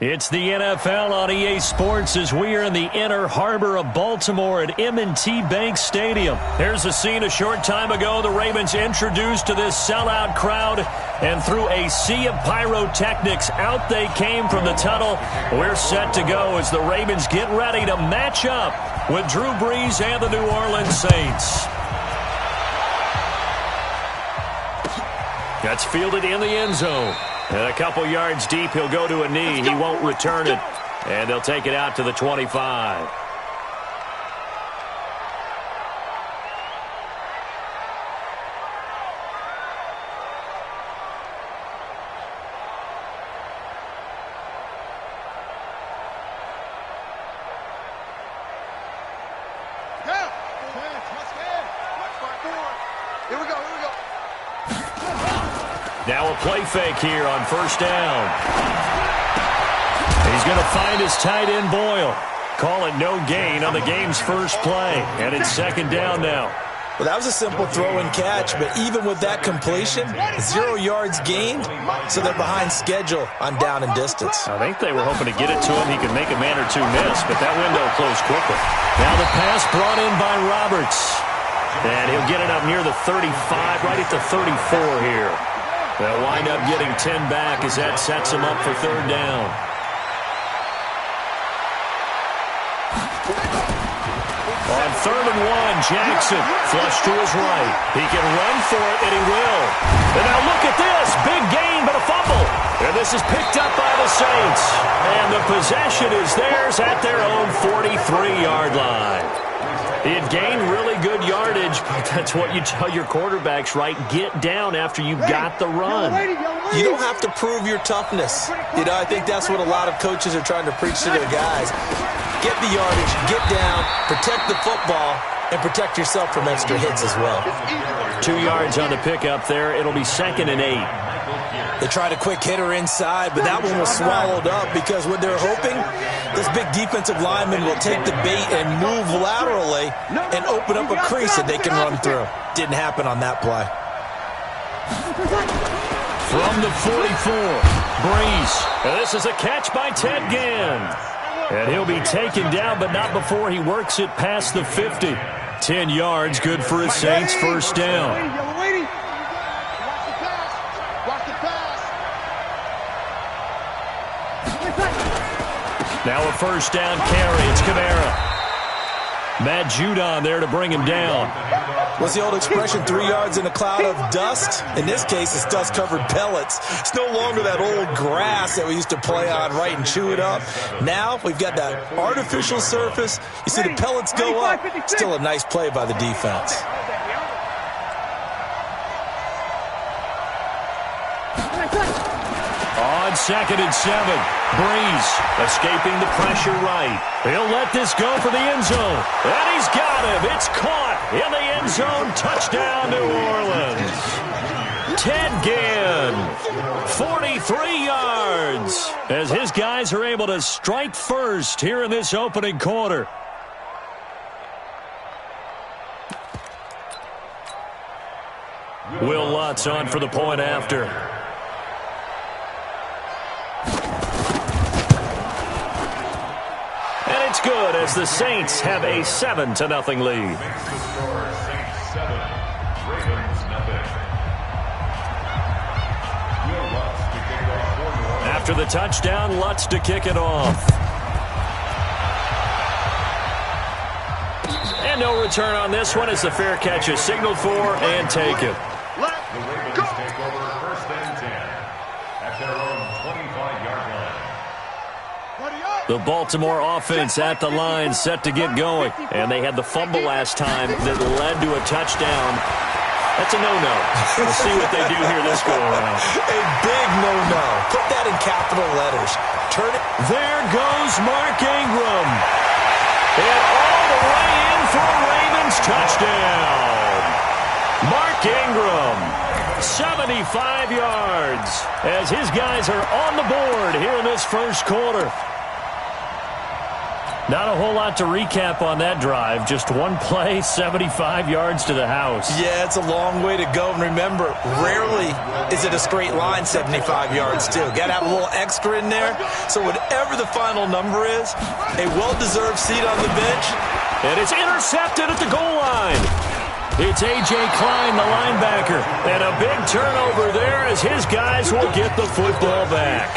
It's the NFL on EA Sports as we are in the inner harbor of Baltimore at M&T Bank Stadium. Here's a scene a short time ago. The Ravens introduced to this sellout crowd, and through a sea of pyrotechnics, out they came from the tunnel. We're set to go as the Ravens get ready to match up with Drew Brees and the New Orleans Saints. That's fielded in the end zone. And a couple yards deep, he'll go to a knee. He won't return it. And they'll take it out to the 25. Now a play fake here on first down. He's going to find his tight end Boyle. Call it no gain on the game's first play. And it's second down now. Well, that was a simple throw and catch, but even with that completion, 0 yards gained, so they're behind schedule on down and distance. I think they were hoping to get it to him. He could make a man or two miss, but that window closed quickly. Now the pass brought in by Roberts. And he'll get it up near the 35, right at the 34 here. They'll wind up getting 10 back as that sets him up for third down. On 3rd and 1, Jackson flush to his right. He can run for it, and he will. And now look at this. Big gain, but a fumble. And this is picked up by the Saints. And the possession is theirs at their own 43-yard line. He had gained really good yardage, but that's what you tell your quarterbacks, right? Get down after you got the run. You don't have to prove your toughness. You know, I think that's what a lot of coaches are trying to preach to their guys. Get the yardage, get down, protect the football, and protect yourself from extra hits as well. 2 yards on the pickup there. It'll be 2nd and 8. They tried a quick hitter inside, but that one was swallowed up because what they're hoping, this big defensive lineman will take the bait and move laterally and open up a crease that they can run through. Didn't happen on that play. From the 44, Brees. And this is a catch by Ted Ginn. And he'll be taken down, but not before he works it past the 50. 10 yards, good for his Saints, first down. Now a first down carry. It's Kamara. Matt Judon there to bring him down. What's the old expression, 3 yards in a cloud of dust? In this case, it's dust-covered pellets. It's no longer that old grass that we used to play on, right, and chew it up. Now we've got that artificial surface. You see the pellets go up. Still a nice play by the defense. On 2nd and 7, Brees escaping the pressure right. He'll let this go for the end zone. And he's got him. It's caught in the end zone. Touchdown, New Orleans. Ted Ginn, 43 yards, as his guys are able to strike first here in this opening quarter. Will Lutz on for the point after. And it's good as the Saints have a 7-0 lead. After the touchdown, Lutz to kick it off. And no return on this one as the fair catch is signaled for and taken. The Baltimore offense at the line, set to get going. And they had the fumble last time that led to a touchdown. That's a no-no. We'll see what they do here this go-around. A big no-no. Put that in capital letters. Turn it. There goes Mark Ingram. And all the way in for a Ravens touchdown. Mark Ingram, 75 yards, as his guys are on the board here in this first quarter. Not a whole lot to recap on that drive. Just one play, 75 yards to the house. Yeah, it's a long way to go. And remember, rarely is it a straight line 75 yards, too. Got to have a little extra in there. So whatever the final number is, a well-deserved seat on the bench. And it's intercepted at the goal line. It's A.J. Klein, the linebacker. And a big turnover there as his guys will get the football back.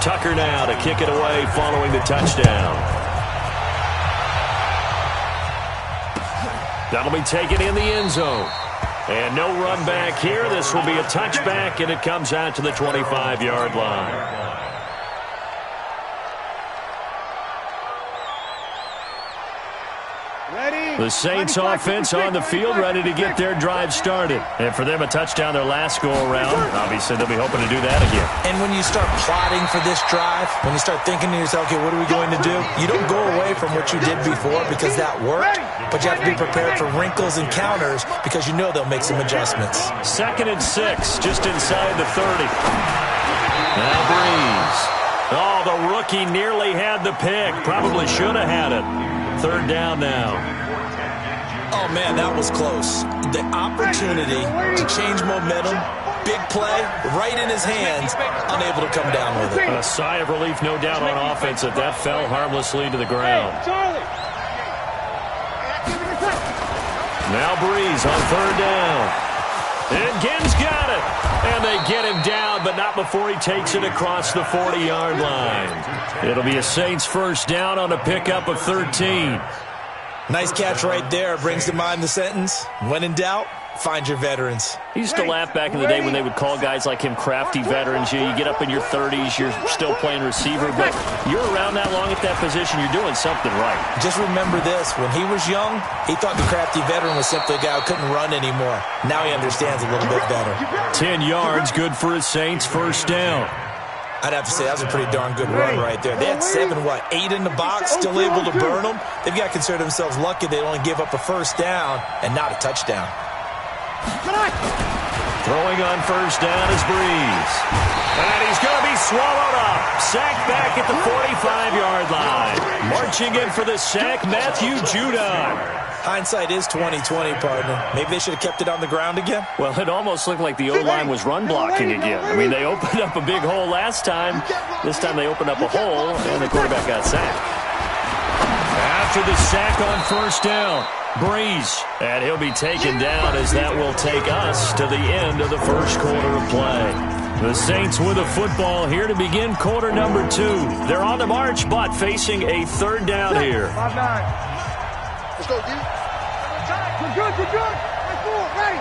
Tucker now to kick it away following the touchdown. That'll be taken in the end zone. And no run back here. This will be a touchback, and it comes out to the 25-yard line. The Saints offense on the field, ready to get their drive started. And for them, a touchdown their last go-around. Obviously, they'll be hoping to do that again. And when you start plotting for this drive, when you start thinking to yourself, okay, what are we going to do? You don't go away from what you did before because that worked, but you have to be prepared for wrinkles and counters because you know they'll make some adjustments. 2nd and 6, just inside the 30. Now Breeze. Oh, the rookie nearly had the pick. Probably should have had it. 3rd down now. Oh, man, that was close. The opportunity to change momentum, big play, right in his hands, unable to come down with it. A sigh of relief, no doubt, on offense that fell harmlessly to the ground. Now Breeze on 3rd down. And Ginn's got it. And they get him down, but not before he takes it across the 40-yard line. It'll be a Saints 1st down on a pickup of 13. Nice catch right there. Brings to mind the sentence, when in doubt, find your veterans. He used to laugh back in the day when they would call guys like him crafty veterans. You get up in your 30s, you're still playing receiver, but you're around that long at that position, you're doing something right. Just remember this. When he was young, he thought the crafty veteran was simply a guy who couldn't run anymore. Now he understands a little bit better. 10 yards, good for his Saints, 1st down. I'd have to say that was a pretty darn good run right there. They had 8 in the box, still able to burn them. They've got to consider themselves lucky they only give up a 1st down and not a touchdown. Throwing on 1st down is Breeze. And he's going to be swallowed up. Sacked back at the 45-yard line. Marching in for the sack, Matthew Judon. Hindsight is 20/20, partner. Maybe they should have kept it on the ground again. Well, it almost looked like the O-line was run blocking again. I mean, they opened up a big hole last time. This time they opened up a hole, and the quarterback got sacked. After the sack on 1st down, Breeze. And he'll be taken down as that will take us to the end of the 1st quarter of play. The Saints with a football here to begin quarter number 2. They're on the march, but facing a 3rd down here. 5-9. Let's go, D. We're good, we're good. That's 4, ready.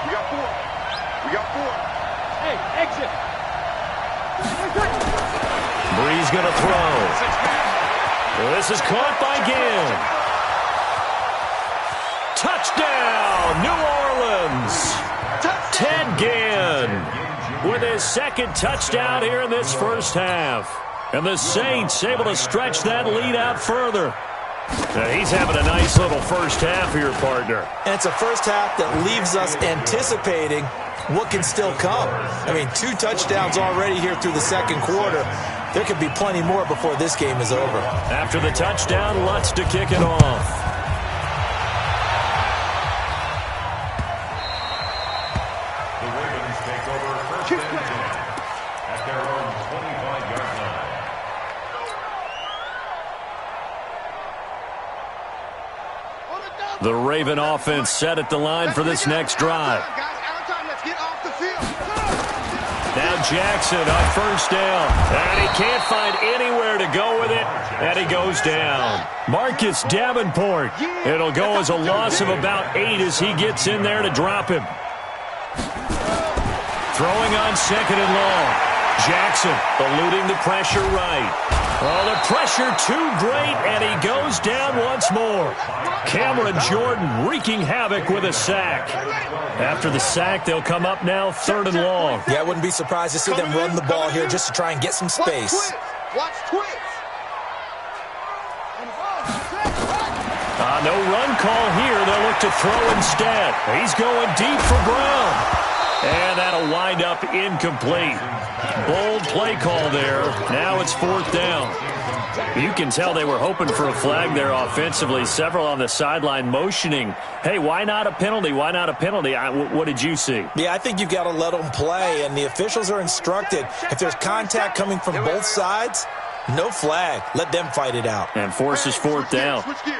We got 4. We got 4. Hey, exit. Breeze going to throw. This is caught by Ginn. Touchdown, New Orleans. Ted Ginn with his 2nd touchdown here in this 1st half. And the Saints able to stretch that lead out further. Now he's having a nice little 1st half here, partner. And it's a 1st half that leaves us anticipating what can still come. I mean, 2 touchdowns already here through the 2nd quarter. There could be plenty more before this game is over. After the touchdown, Lutz to kick it off. The Raven offense set at the line for this next drive. Now Jackson on 1st down. And he can't find anywhere to go with it. And he goes down. Marcus Davenport. It'll go as a loss of about 8 as he gets in there to drop him. Throwing on 2nd and long. Jackson eluding the pressure right. Oh, the pressure too great, and he goes down once more. Cameron Jordan wreaking havoc with a sack. After the sack, they'll come up now 3rd and long. Yeah, I wouldn't be surprised to see them run the ball here just to try and get some space. Watch twitch. No run call here. They'll look to throw instead. He's going deep for Brown. And that'll wind up incomplete. Bold play call there. Now it's 4th down. You can tell they were hoping for a flag there offensively. Several on the sideline motioning, hey, why not a penalty? Why not a penalty? What did you see? Yeah, I think you've got to let them play, and the officials are instructed. If there's contact coming from both sides, no flag. Let them fight it out. And forces 4th down. Switch gears.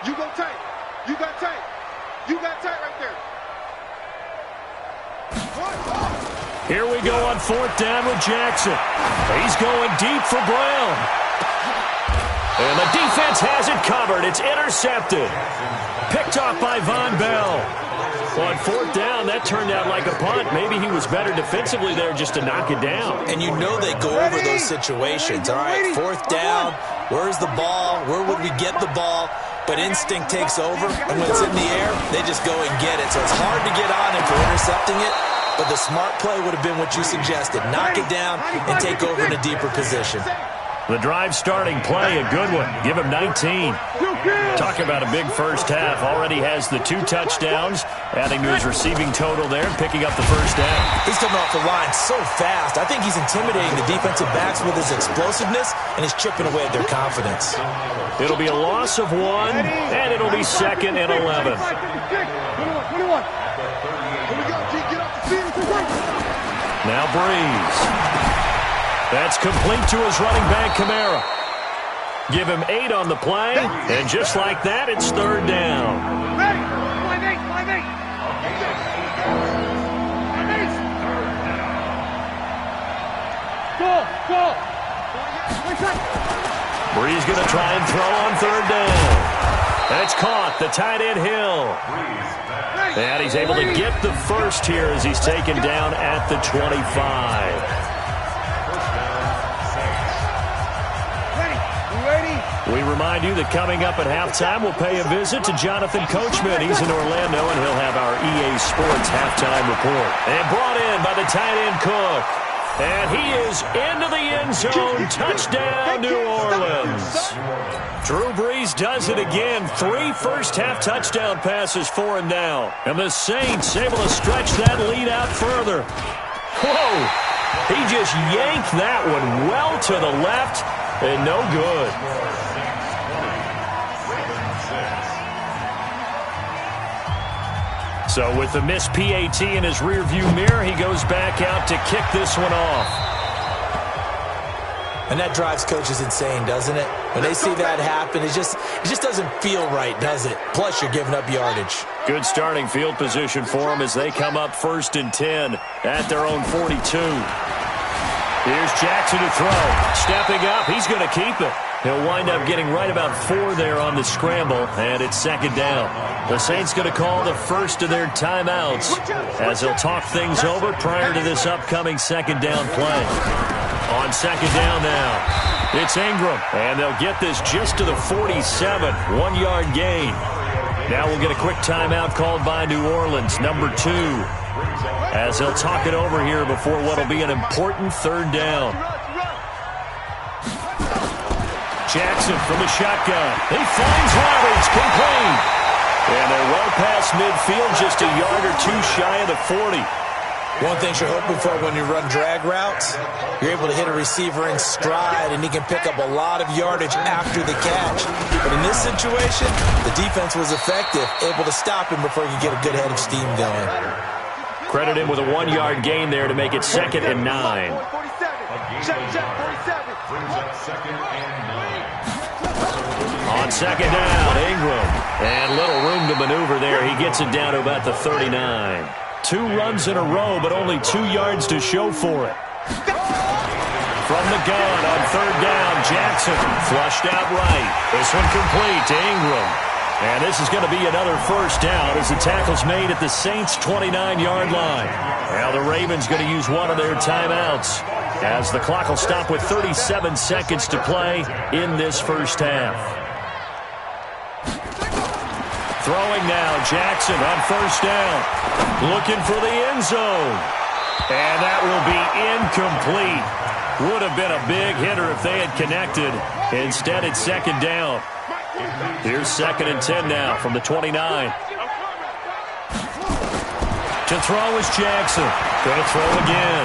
You go tight. You got tight. You got tight right there. Here we go on 4th down with Jackson. He's going deep for Brown. And the defense has it covered. It's intercepted. Picked off by Von Bell. On 4th down, that turned out like a punt. Maybe he was better defensively there just to knock it down. And you know they go over those situations. All right, 4th down. Where's the ball? Where would we get the ball? But instinct takes over, and when it's in the air, they just go and get it. So it's hard to get on him for intercepting it, but the smart play would have been what you suggested. Knock it down and take over in a deeper position. The drive starting play, a good one. Give him 19. Talk about a big first half. Already has the 2 touchdowns, adding to his receiving total there, picking up the first down. He's coming off the line so fast. I think he's intimidating the defensive backs with his explosiveness, and he's chipping away at their confidence. It'll be a loss of 1, and it'll be 2nd and 11. Now Breeze. That's complete to his running back, Kamara. Give him 8 on the play, and just like that, it's 3rd down. Breeze going to try and throw on 3rd down. And it's caught, the tight end Hill. And he's able to get the first here as he's taken down at the 25. We remind you that coming up at halftime, we'll pay a visit to Jonathan Coachman. He's in Orlando, and he'll have our EA Sports halftime report. And brought in by the tight end Cook. And he is into the end zone. Touchdown, New Orleans. Drew Brees does it again. 3 first-half touchdown passes for him now. And the Saints able to stretch that lead out further. Whoa! He just yanked that one well to the left, and no good. So with the missed PAT in his rearview mirror, he goes back out to kick this one off. And that drives coaches insane, doesn't it? When they see that happen, it just doesn't feel right, does it? Plus, you're giving up yardage. Good starting field position for them as they come up 1st and 10 at their own 42. Here's Jackson to throw. Stepping up, he's going to keep it. He'll wind up getting right about 4 there on the scramble, and it's 2nd down. The Saints going to call the first of their timeouts as they'll talk things over prior to this upcoming 2nd down play. On 2nd down now, it's Ingram, and they'll get this just to the 47, 1-yard gain. Now we'll get a quick timeout called by New Orleans, number 2, as they'll talk it over here before what will be an important 3rd down. Jackson from the shotgun. He finds Roberts, complete. And they're well past midfield, just a yard or 2 shy of the 40. One thing you're hoping for when you run drag routes, you're able to hit a receiver in stride, and he can pick up a lot of yardage after the catch. But in this situation, the defense was effective, able to stop him before he could get a good head of steam going. Credit him with a 1-yard gain there to make it 2nd and 9. On 2nd down, Ingram. And little room to maneuver there. He gets it down to about the 39. 2 runs in a row, but only 2 yards to show for it. From the gun on 3rd down, Jackson flushed out right. This one complete to Ingram. And this is going to be another first down as the tackle's made at the Saints' 29-yard line. Now the Ravens going to use one of their timeouts as the clock will stop with 37 seconds to play in this first half. Throwing now, Jackson on 1st down. Looking for the end zone. And that will be incomplete. Would have been a big hitter if they had connected. Instead, it's 2nd down. Here's 2nd and 10 now from the 29. To throw is Jackson. Going to throw again.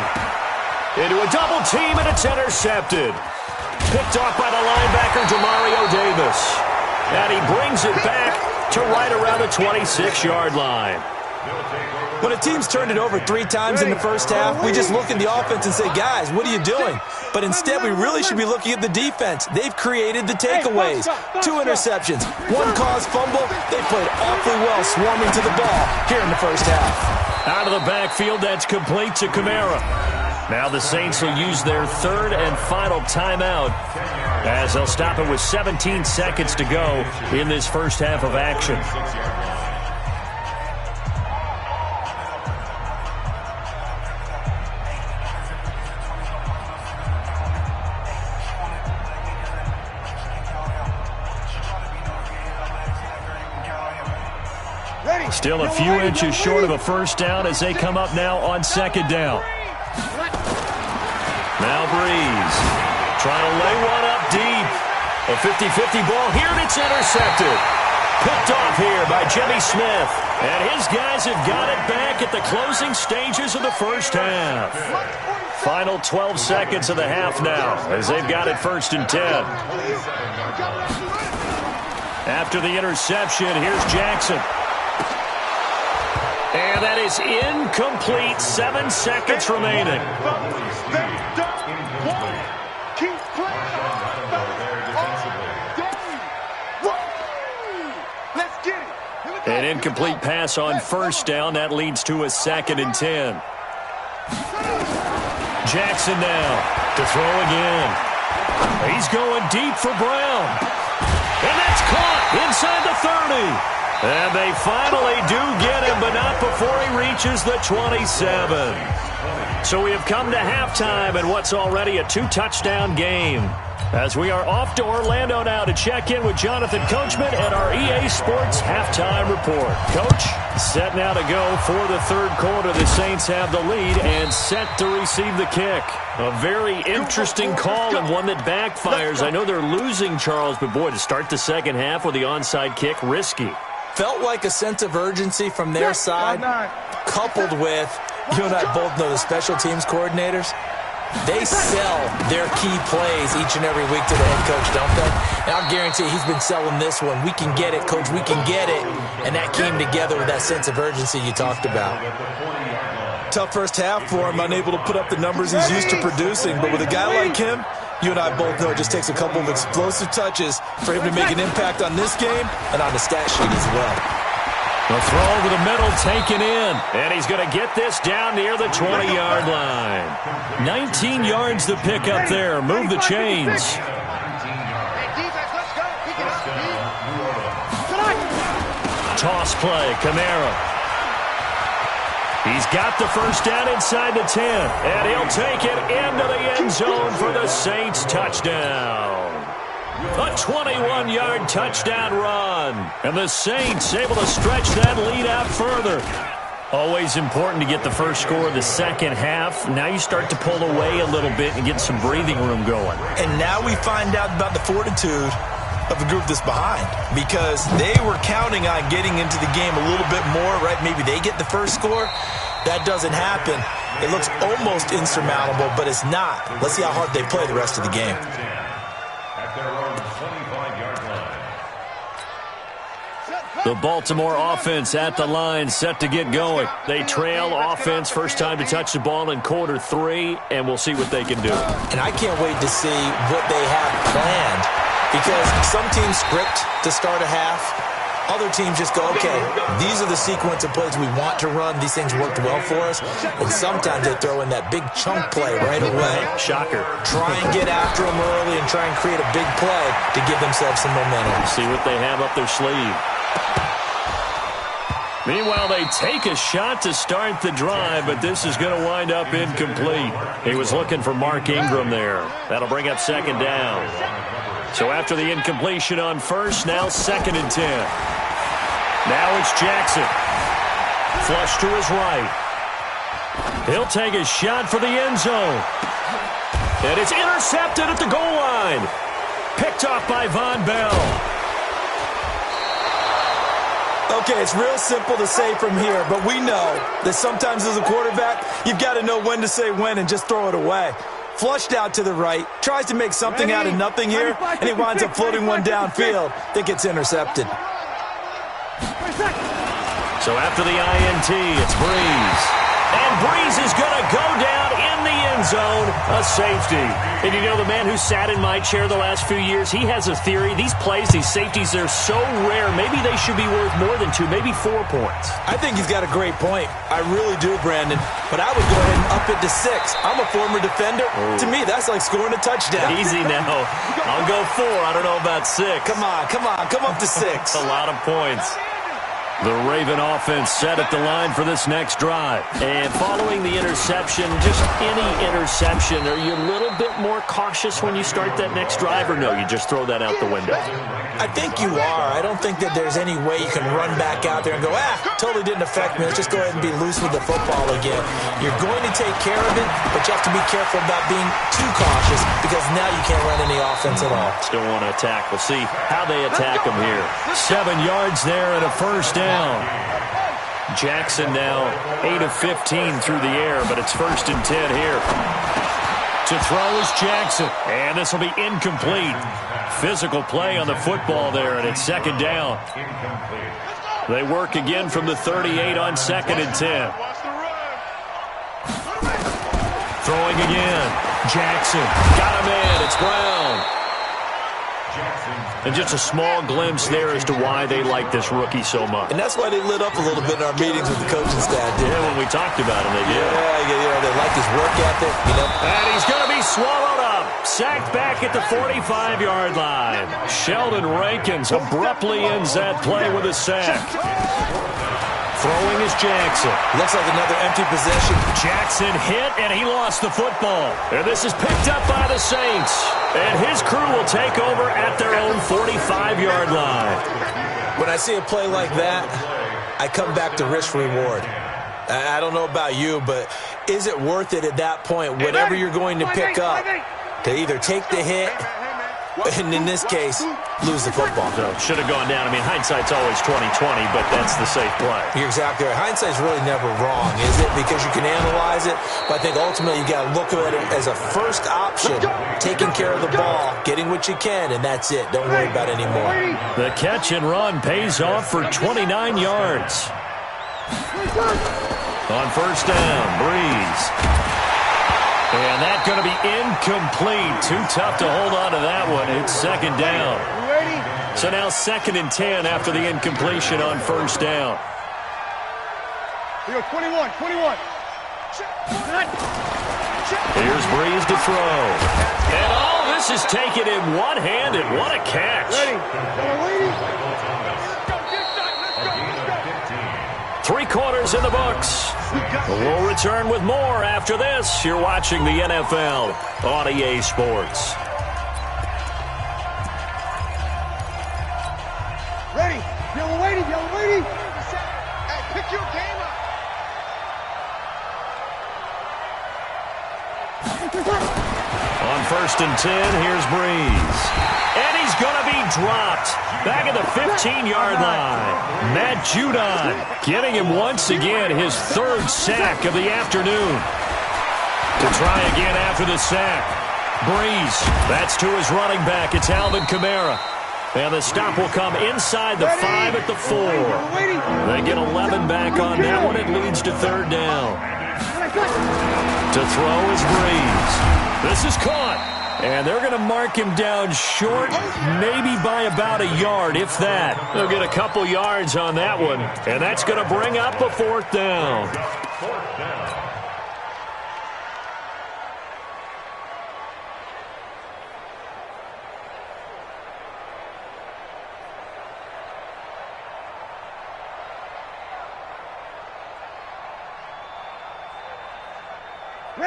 Into a double team, and it's intercepted. Picked off by the linebacker, Demario Davis. And he brings it back to right around the 26-yard line. When a team's turned it over 3 times in the first half, we just look at the offense and say, guys, what are you doing? But instead, we really should be looking at the defense. They've created the takeaways. 2 interceptions, 1 caused fumble. They played awfully well swarming to the ball here in the first half. Out of the backfield, that's complete to Kamara. Now the Saints will use their 3rd and final timeout as they'll stop it with 17 seconds to go in this first half of action. Still a few inches short of a first down as they come up now on 2nd down. Now Breeze trying to lay one up deep. A 50-50 ball here, and it's intercepted. Picked off here by Jimmy Smith. And his guys have got it back at the closing stages of the first half. Final 12 seconds of the half now as they've got it 1st and 10. After the interception, here's Jackson. And that is incomplete. 7 seconds remaining. An incomplete pass on first down. That leads to a 2nd and 10. Jackson now to throw again. He's going deep for Brown. And that's caught inside the 30. And they finally do get him, but not before he reaches the 27. So we have come to halftime in what's already a 2-touchdown game. As we are off to Orlando now to check in with Jonathan Coachman and our EA Sports Halftime Report. Coach, set now to go for the 3rd quarter. The Saints have the lead and set to receive the kick. A very interesting call and one that backfires. I know they're losing, Charles, but boy, to start the second half with the onside kick, risky. Felt like a sense of urgency from their side, coupled with, you and I both know the special teams coordinators. They sell their key plays each and every week to the head coach, don't they? And I'll guarantee he's been selling this one. We can get it, coach, we can get it. And that came together with that sense of urgency you talked about. Tough first half for him, unable to put up the numbers he's used to producing. But with a guy like him, you and I both know it just takes a couple of explosive touches for him to make an impact on this game and on the stat sheet as well. The throw over the middle taken in, and he's going to get this down near the 20-yard line. 19 yards to pick up there. Move the chains. Toss play, Kamara. He's got the first down inside the 10, and he'll take it into the end zone for the Saints touchdown. A 21-yard touchdown run, and the Saints able to stretch that lead out further. Always important to get the first score of the second half. Now you start to pull away a little bit and get some breathing room going. And now we find out about the fortitude of the group that's behind, because they were counting on getting into the game a little bit more, right? Maybe they get the first score. That doesn't happen. It looks almost insurmountable, but it's not. Let's see how hard they play the rest of the game. The Baltimore offense at the line, set to get going. They trail offense, first time to touch the ball in quarter 3, and we'll see what they can do. And I can't wait to see what they have planned, because some teams script to start a half. Other teams just go, okay, these are the sequence of plays we want to run. These things worked well for us. And sometimes they throw in that big chunk play right away. Shocker. Try and get after them early and try and create a big play to give themselves some momentum. See what they have up their sleeve. Meanwhile, they take a shot to start the drive, but this is going to wind up incomplete. He was looking for Mark Ingram there. That'll bring up second down. So after the incompletion on first, now 2nd and 10. Now it's Jackson. Flush to his right. He'll take a shot for the end zone. And it's intercepted at the goal line. Picked off by Von Bell. A Okay, it's real simple to say from here, but we know that sometimes as a quarterback, you've got to know when to say when and just throw it away. Flushed out to the right, tries to make something out of nothing here, and he winds up floating one downfield that gets intercepted. So after the INT, it's Breeze. And Breeze is going to go down in the end zone, a safety. And you know, the man who sat in my chair the last few years, he has a theory. These plays, these safeties, they're so rare. Maybe they should be worth more than 2, maybe 4 points. I think he's got a great point. I really do, Brandon. But I would go ahead and up it to 6. I'm a former defender. Oh. To me, that's like scoring a touchdown. Easy now. I'll go 4. I don't know about 6. Come on. Come up to 6. A lot of points. The Raven offense set at the line for this next drive. And following the interception, just any interception, are you a little bit more cautious when you start that next drive, or no, you just throw that out the window? I think you are. I don't think that there's any way you can run back out there and go, totally didn't affect me. Let's just go ahead and be loose with the football again. You're going to take care of it, but you have to be careful about being too cautious because now you can't run any offense at all. Still want to attack. We'll see how they attack them here. 7 yards there and a first down. Jackson now 8 of 15 through the air, but it's 1st and 10 here. To throw is Jackson, and this will be incomplete. Physical play on the football there, and it's 2nd down. They work again from the 38 on 2nd and 10. Throwing again. Jackson got him in. It's Brown. And just a small glimpse there as to why they like this rookie so much. And that's why they lit up a little bit in our meetings with the coaching staff, didn't they? When we talked about him, they did. Yeah, they like his work ethic, you know. And he's going to be swallowed up. Sacked back at the 45-yard line. Sheldon Rankins abruptly ends that play with a sack. Throwing is Jackson. Looks like another empty possession. Jackson hit, and he lost the football. And this is picked up by the Saints. And his crew will take over at their own 45-yard line. When I see a play like that, I come back to risk-reward. I don't know about you, but is it worth it at that point, whatever you're going to pick up, to either take the hit, and in this case, lose the football? So should have gone down. I mean, hindsight's always 20/20, but that's the safe play. You're exactly right. Hindsight's really never wrong, is it? Because you can analyze it, but I think ultimately you got to look at it as a first option, taking care of the ball, getting what you can, and that's it. Don't worry about it anymore. The catch and run pays off for 29 yards. On 1st down, Breeze. And that's going to be incomplete. Too tough to hold on to that one. It's 2nd down. So now 2nd and 10 after the incompletion on 1st down. Here, 21. Here's Breeze to throw. And all this is taken in one-handed. What a catch. Ready? 3 quarters in the books. We'll return with more after this. You're watching the NFL on EA Sports. Ready? Yellow waiting. Hey, pick your game up. On 1st and 10, here's Breeze. And he's going to be dropped back at the 15-yard line. Matt Judon giving him once again his 3rd sack of the afternoon. To try again after the sack. Breeze, that's to his running back. It's Alvin Kamara. And the stop will come inside the 5 at the 4. They get 11 back on that one. It leads to 3rd down. To throw is Breeze. This is caught. And they're going to mark him down short, maybe by about a yard, if that. They'll get a couple yards on that one. And that's going to bring up a 4th down.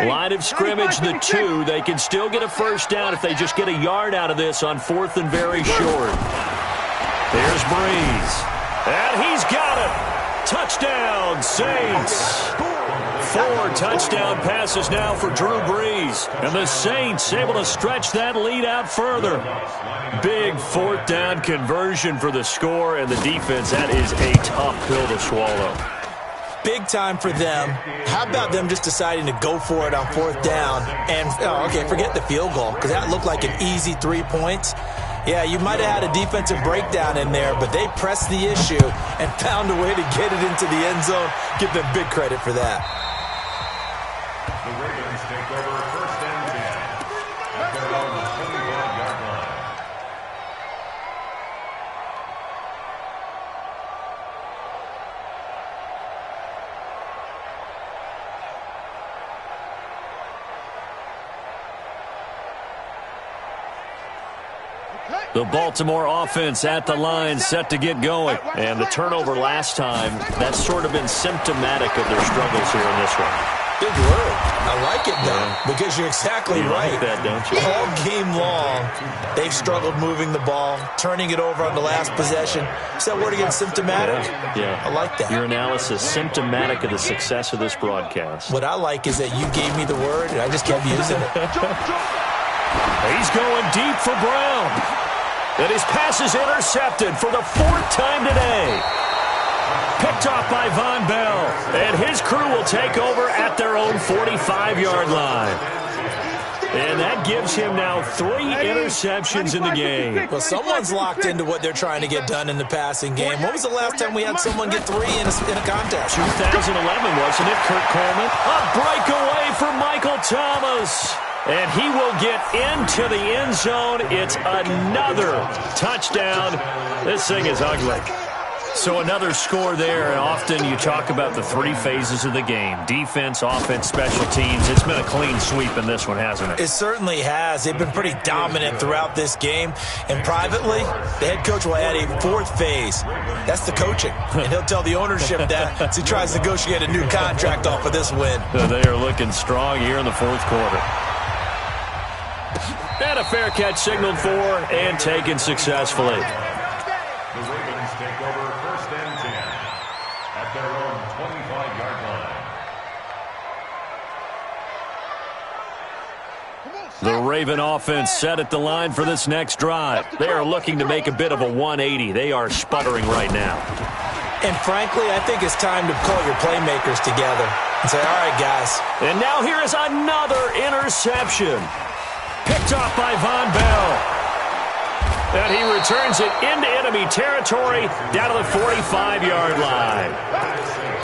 Line of scrimmage, the 2. They can still get a 1st down if they just get a yard out of this on 4th and very short. There's Breeze. And he's got it. Touchdown, Saints. 4 touchdown passes now for Drew Brees. And the Saints able to stretch that lead out further. Big 4th down conversion for the score, and the defense, that is a tough pill to swallow. Big time for them. How about them just deciding to go for it on 4th down? And, okay, forget the field goal, because that looked like an easy 3 points. Yeah, you might have had a defensive breakdown in there, but they pressed the issue and found a way to get it into the end zone. Give them big credit for that. The Ravens take over 1st and 10 at their own 25-yard line. The Baltimore offense at the line, set to get going. And the turnover last time, that's sort of been symptomatic of their struggles here in this one. Big word. I like it, though, because you're exactly right. Like that, don't you? All game long, they've struggled moving the ball, turning it over on the last possession. Is that word again, symptomatic? Yeah. I like that. Your analysis, symptomatic of the success of this broadcast. What I like is that you gave me the word, and I just kept using it. He's going deep for Brown. And his pass is intercepted for the 4th time today. Picked off by Von Bell. And his crew will take over at their own 45-yard line. And that gives him now 3 interceptions in the game. Well, someone's locked into what they're trying to get done in the passing game. When was the last time we had someone get 3 in a contest? 2011, wasn't it, Kurt Coleman? A breakaway for Michael Thomas. And he will get into the end zone. It's another touchdown. This thing is ugly. So another score there, and often you talk about the 3 phases of the game. Defense, offense, special teams. It's been a clean sweep in this one, hasn't it? It certainly has. They've been pretty dominant throughout this game. And privately, the head coach will add a 4th phase. That's the coaching. And he'll tell the ownership that as he tries to negotiate a new contract off of this win. They are looking strong here in the 4th quarter. And a fair catch signaled for and taken successfully. The Ravens take over 1st and 10 at their own 25-yard line. The Raven offense set at the line for this next drive. They are looking to make a bit of a 180. They are sputtering right now. And frankly, I think it's time to call your playmakers together and say, all right, guys. And now here is another interception. Picked off by Von Bell. And he returns it into enemy territory down to the 45-yard line.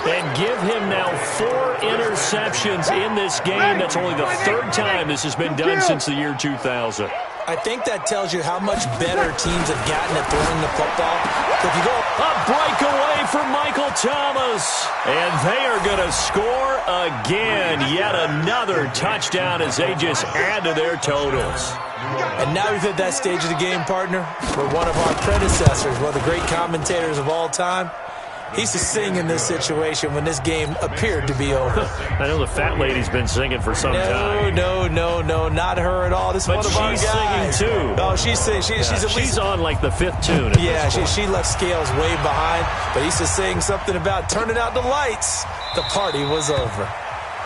And give him now 4 interceptions in this game. That's only the 3rd time this has been done since the year 2000. I think that tells you how much better teams have gotten at throwing the football. So if you go a breakaway for Michael Thomas. And they are going to score again. Yet another touchdown as they just add to their totals. And now we've hit that stage of the game, partner, where one of our predecessors, one of the great commentators of all time, he used to sing in this situation when this game appeared to be over. I know the fat lady's been singing for some time. No, not her at all. This is one of our guys. She's singing too. Oh, she's singing. She's on like the 5th tune. Yeah, she left Scales way behind, but he used to sing something about turning out the lights. The party was over.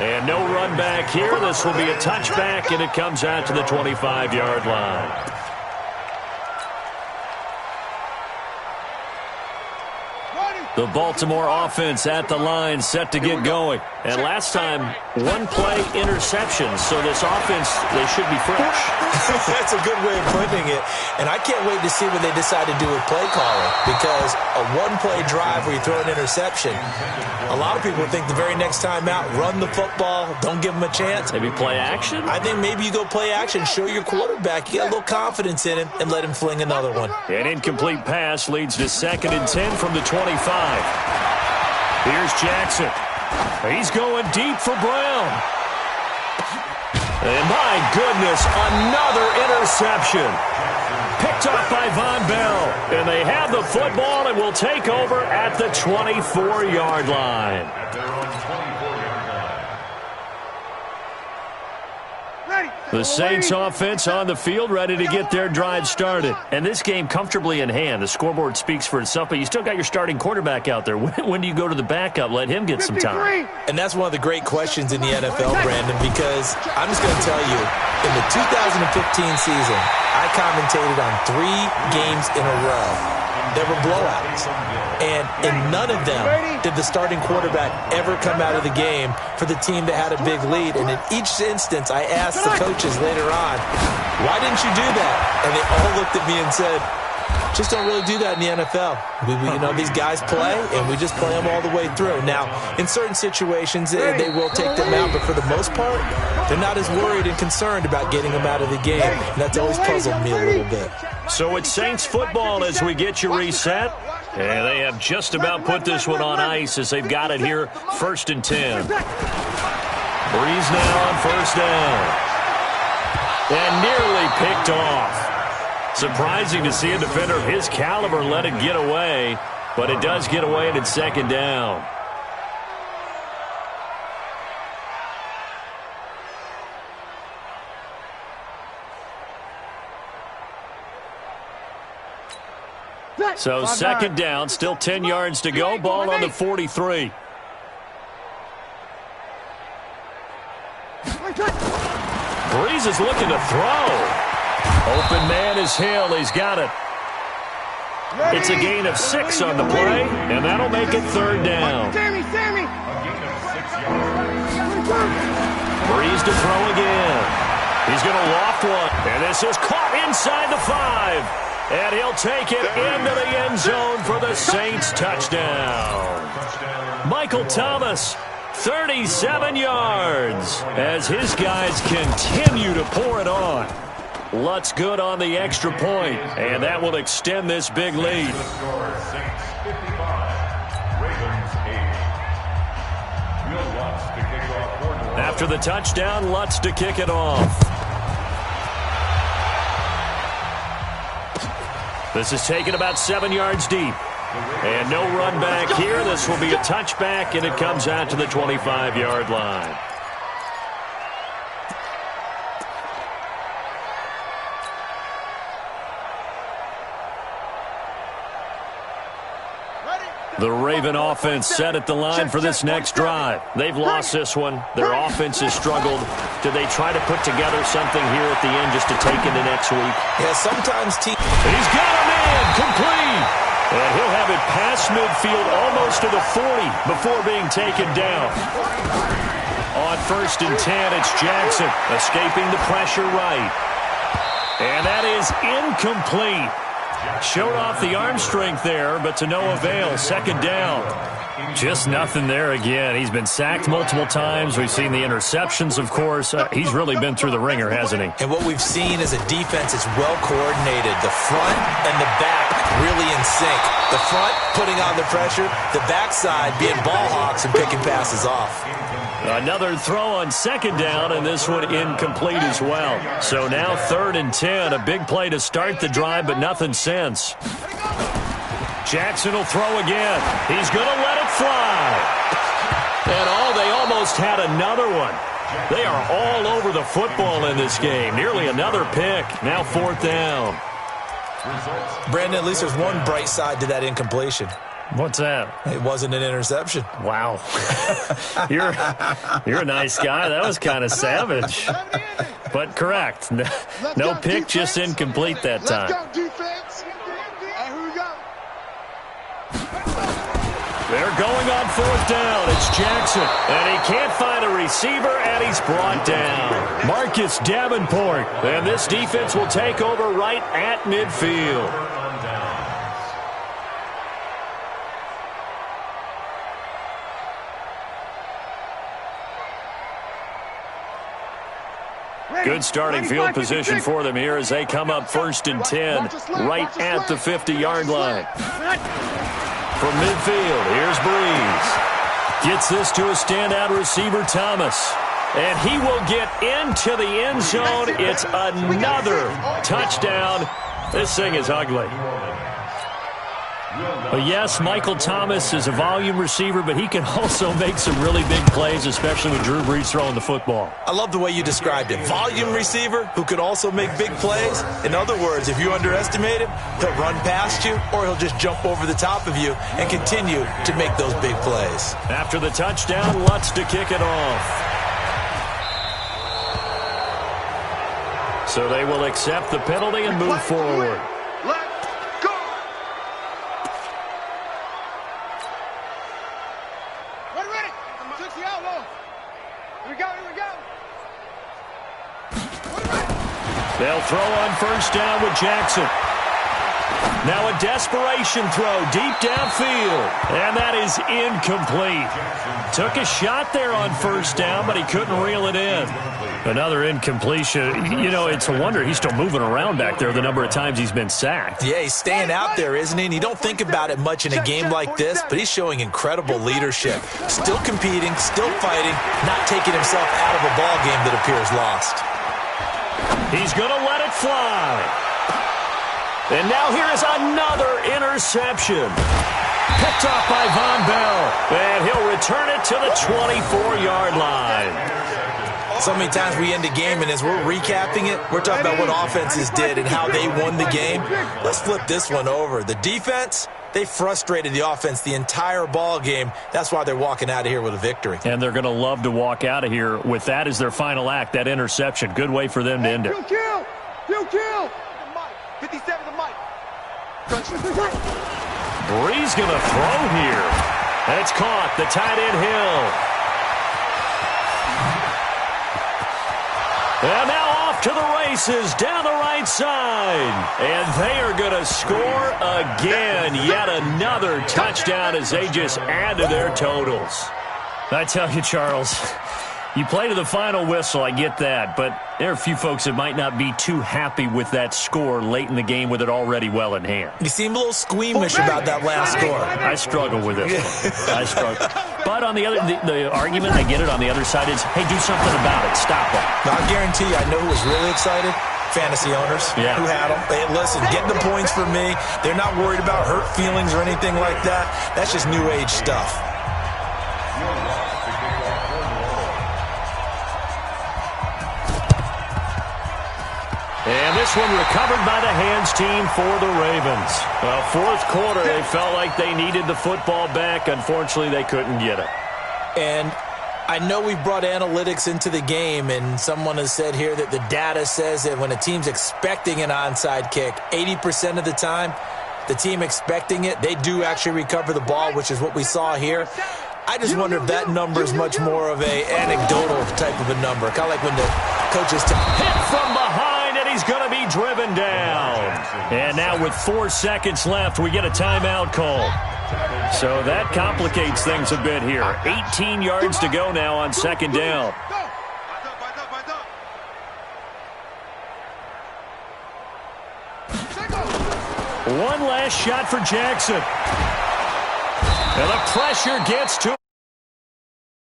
And no run back here. This will be a touchback, and it comes out to the 25-yard line. The Baltimore offense at the line, set to get going. And last time, 1-play interception. So this offense, they should be fresh. That's a good way of putting it. And I can't wait to see what they decide to do with play calling. Because a 1-play drive where you throw an interception, a lot of people think the very next time out, run the football, don't give them a chance. Maybe play action? I think maybe you go play action, show your quarterback, you got a little confidence in him, and let him fling another one. An incomplete pass leads to 2nd and 10 from the 25. Here's Jackson. He's going deep for Brown. And my goodness, another interception. Picked off by Von Bell. And they have the football and will take over at the 24-yard line. At their own 24-yard line. Ready. The Saints offense on the field, ready to get their drive started. And this game comfortably in hand. The scoreboard speaks for itself, but you still got your starting quarterback out there. When do you go to the backup? Let him get some time. And that's one of the great questions in the NFL, Brandon, because I'm just going to tell you, in the 2015 season, I commentated on 3 games in a row. There were blowouts, and in none of them did the starting quarterback ever come out of the game for the team that had a big lead. And in each instance, I asked the coaches later on, why didn't you do that? And they all looked at me and said, just don't really do that in the NFL. You know, these guys play, and we just play them all the way through. Now, in certain situations, they will take them out, but for the most part, they're not as worried and concerned about getting them out of the game. And that's always puzzled me a little bit. So it's Saints football as we get you reset. And they have just about put this one on ice as they've got it here, 1st and 10. Breeze now on 1st down. And nearly picked off. Surprising to see a defender of his caliber let it get away, but it does get away and it's 2nd down. So 2nd down, still 10 yards to go, ball on the 43. Breeze is looking to throw. Open man is Hill. He's got it. It's a gain of 6 on the play, and that'll make it 3rd down. Breeze to throw again. He's going to loft one, and this is caught inside the 5. And he'll take it into the end zone for the Saints touchdown. Michael Thomas, 37 yards, as his guys continue to pour it on. Lutz good on the extra point, and that will extend this big lead. After the touchdown, Lutz to kick it off. This is taken about 7 yards deep. And no run back here. This will be a touchback, and it comes out to the 25-yard line. The Raven offense set at the line for this next drive. They've lost this one. Their offense has struggled. Do they try to put together something here at the end just to take into next week? Yeah, sometimes teams... He's got a man complete. And he'll have it past midfield almost to the 40 before being taken down. On 1st and 10, it's Jackson escaping the pressure right. And that is incomplete. Showed off the arm strength there, but to no avail. 2nd down. Just nothing there again. He's been sacked multiple times. We've seen the interceptions, of course. He's really been through the ringer, hasn't he? And what we've seen is a defense that's well coordinated. The front and the back really in sync. The front putting on the pressure, the backside being ball hawks and picking passes off. Another throw on 2nd down, and this one incomplete as well. So now 3rd and 10, a big play to start the drive, but nothing since. Jackson will throw again. He's going to let it fly. And they almost had another one. They are all over the football in this game. Nearly another pick. Now 4th down. Brandon, at least there's one bright side to that incompletion. What's that? It wasn't an interception. Wow. You're a nice guy. That was kind of savage. But correct. No pick, just incomplete that time. They're going on 4th down. It's Jackson. And he can't find a receiver, and he's brought down. Marcus Davenport. And this defense will take over right at midfield. Good starting field position for them here as they come up 1st and 10 right at the 50-yard line. From midfield, here's Breeze. Gets this to a standout receiver, Thomas. And he will get into the end zone. It's another touchdown. This thing is ugly. Well, yes, Michael Thomas is a volume receiver, but he can also make some really big plays, especially with Drew Brees throwing the football. I love the way you described it. Volume receiver who could also make big plays. In other words, if you underestimate him, he'll run past you or he'll just jump over the top of you and continue to make those big plays. After the touchdown, Lutz to kick it off. So they will accept the penalty and move forward. They'll throw on first down with Jackson. Now a desperation throw deep downfield. And that is incomplete. Took a shot there on first down, but he couldn't reel it in. Another incompletion. You know, it's a wonder he's still moving around back there the number of times he's been sacked. Yeah, he's staying out there, isn't he? And you don't think about it much in a game like this, but he's showing incredible leadership. Still competing, still fighting, not taking himself out of a ball game that appears lost. He's going to let it fly. And now here is another interception. Picked off by Von Bell. And he'll return it to the 24-yard line. So many times we end a game, and as we're recapping it, we're talking about what offenses did and how they won the game. Let's flip this one over. The defense, they frustrated the offense the entire ball game. That's why they're walking out of here with a victory. And they're going to love to walk out of here with that as their final act, that interception. Good way for them to end it. Kill! 57 the mic. Brees going to throw here. And it's caught. The tight end Hill. And now off to the races down the right side. And they are going to score again. Yet another touchdown as they just add to their totals. I tell you, Charles, you play to the final whistle, I get that. But there are a few folks that might not be too happy with that score late in the game with it already well in hand. You seem a little squeamish about that last score. I struggle with this one. I struggle. But on the other, the argument, I get it, on the other side is, hey, do something about it. Stop them. Now, I guarantee you, I know who was really excited. Fantasy owners who had them. Hey, listen, get the points for me. They're not worried about hurt feelings or anything like that. That's just new age stuff. And this one recovered by the hands team for the Ravens. Well, fourth quarter, they felt like they needed the football back. Unfortunately, they couldn't get it. And I know we brought analytics into the game, and someone has said here that the data says that when a team's expecting an onside kick, 80% of the time, the team expecting it, they do actually recover the ball, which is what we saw here. I just wonder if that number is much more of a anecdotal type of a number, kind of like when the coaches hit from behind, and he's going to be driven down. And now with 4 seconds left, we get a timeout call. So that complicates things a bit here. 18 yards to go now on second down. One last shot for Jackson. And the pressure gets to